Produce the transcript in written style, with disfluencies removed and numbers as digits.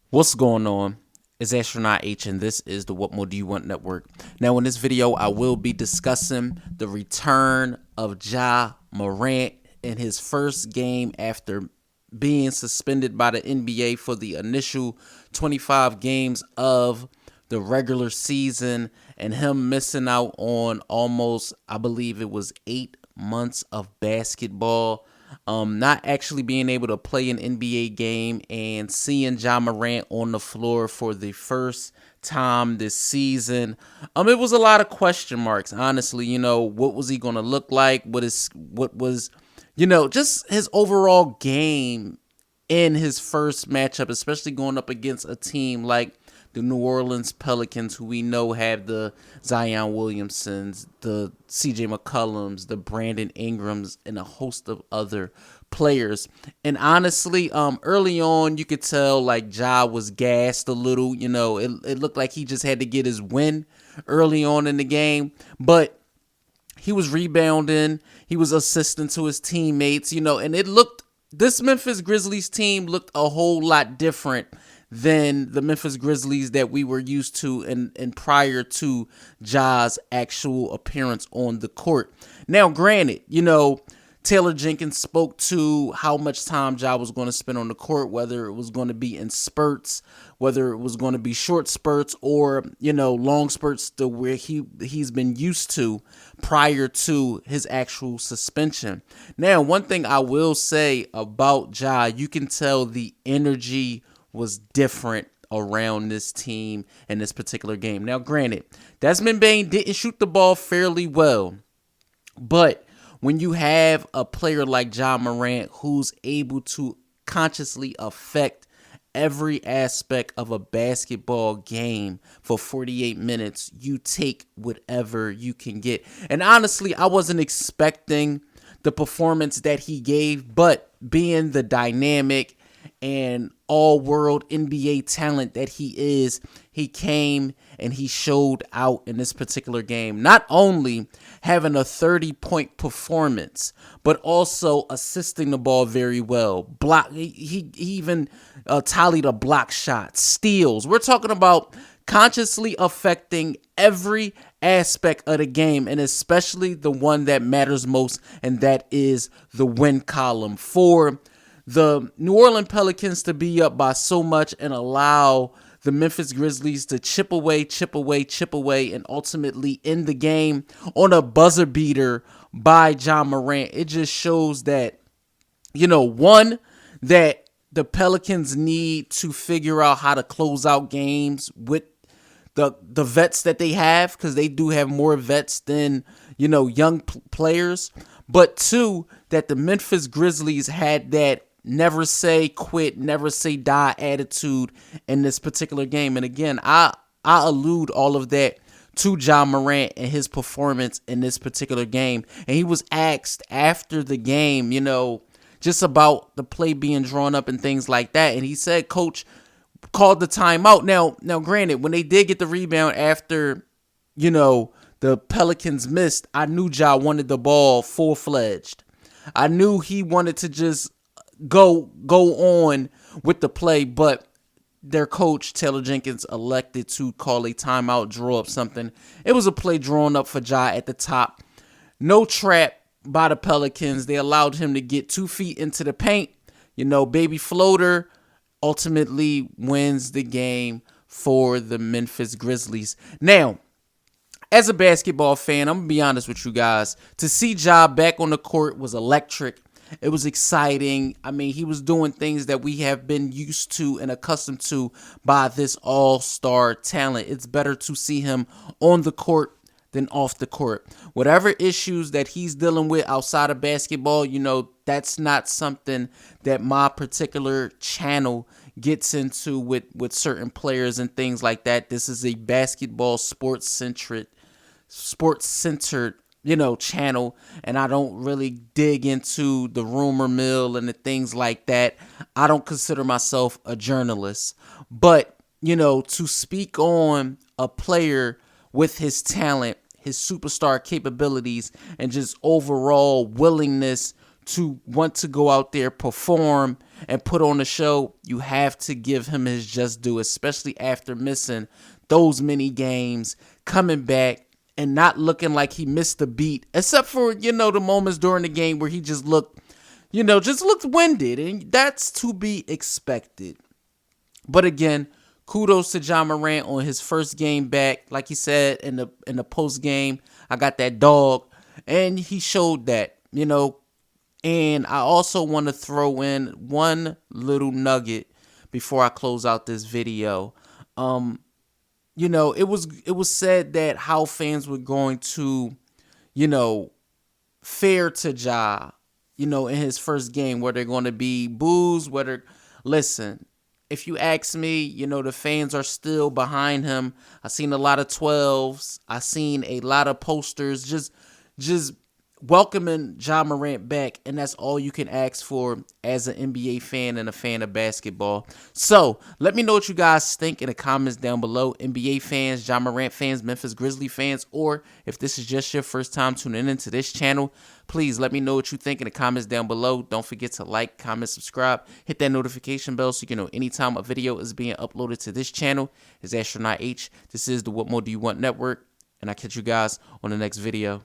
What's going on? It's Astronaut H, and this is the What More Do You Want Network. Now, in this video, I will be discussing the return of Ja Morant in his first game after being suspended by the NBA for the initial 25 games of the regular season and him missing out on almost, I believe it was 8 months of basketball. Not actually being able to play an NBA game and seeing Ja Morant on the floor for the first time this season. It was a lot of question marks, honestly. What was he gonna look like? What was, just his overall game in his first matchup, especially going up against a team like the New Orleans Pelicans, who we know have the Zion Williamsons, the CJ McCollums, the Brandon Ingrams, and a host of other players. And honestly, early on, you could tell like Ja was gassed a little. It looked like he just had to get his win early on in the game, but he was rebounding. He was assisting to his teammates, and this Memphis Grizzlies team looked a whole lot different than the Memphis Grizzlies that we were used to and prior to Ja's actual appearance on the court. Now, granted, Taylor Jenkins spoke to how much time Ja was going to spend on the court, whether it was going to be in spurts, whether it was going to be short spurts or, long spurts to where he's been used to prior to his actual suspension. Now, one thing I will say about Ja, you can tell the energy was different around this team in this particular game. Now, granted, Desmond Bane didn't shoot the ball fairly well, but when you have a player like Ja Morant who's able to consciously affect every aspect of a basketball game for 48 minutes, you take whatever you can get. And honestly, I wasn't expecting the performance that he gave, but being the dynamic and all-world NBA talent that he is, he came and he showed out in this particular game. Not only having a 30-point performance, but also assisting the ball very well. He even tallied a block shot, steals. We're talking about consciously affecting every aspect of the game, and especially the one that matters most, and that is the win column. For the New Orleans Pelicans to be up by so much and allow the Memphis Grizzlies to chip away, and ultimately end the game on a buzzer beater by Ja Morant. It just shows that, one, that the Pelicans need to figure out how to close out games with the vets that they have, because they do have more vets than, young players. But two, that the Memphis Grizzlies had that never say quit, never say die attitude in this particular game. And again, I allude all of that to Ja Morant and his performance in this particular game. And he was asked after the game, just about the play being drawn up and things like that. And he said, Coach called the timeout. Now, granted, when they did get the rebound after, the Pelicans missed, I knew Ja wanted the ball full-fledged. I knew he wanted to just go on with the play, but their coach, Taylor Jenkins, elected to call a timeout, draw up something. It was a play drawn up for Ja at the top. No trap by the Pelicans. They allowed him to get 2 feet into the paint. Baby floater ultimately wins the game for the Memphis Grizzlies. Now, as a basketball fan, I'm going to be honest with you guys. To see Ja back on the court was electric. It was exciting. I mean, he was doing things that we have been used to and accustomed to by this all-star talent. It's better to see him on the court than off the court. Whatever issues that he's dealing with outside of basketball, that's not something that my particular channel gets into with certain players and things like that. This is a basketball sports-centered channel, and I don't really dig into the rumor mill and the things like that. I don't consider myself a journalist, but to speak on a player with his talent, his superstar capabilities, and just overall willingness to want to go out there, perform, and put on the show, you have to give him his just due, especially after missing those many games, coming back and not looking like he missed a beat, except for, the moments during the game where he just looked, just looked winded, and that's to be expected. But again, kudos to Ja Morant on his first game back. Like he said in the post game, I got that dog, and he showed that, And I also want to throw in one little nugget before I close out this video. It was said that how fans were going to, fare to Ja, in his first game, where they're going to be boos, listen, if you ask me, the fans are still behind him. I seen a lot of 12s. I seen a lot of posters just welcoming Ja Morant back, and that's all you can ask for as an NBA fan and a fan of basketball. So let me know what you guys think in the comments down below. NBA fans, Ja Morant fans, Memphis Grizzlies fans, or if this is just your first time tuning into this channel, please let me know what you think in the comments down below. Don't forget to like, comment, subscribe, hit that notification bell so you can know anytime a video is being uploaded to this channel. It's Astronaut H. This is the What More Do You Want Network, and I'll catch you guys on the next video.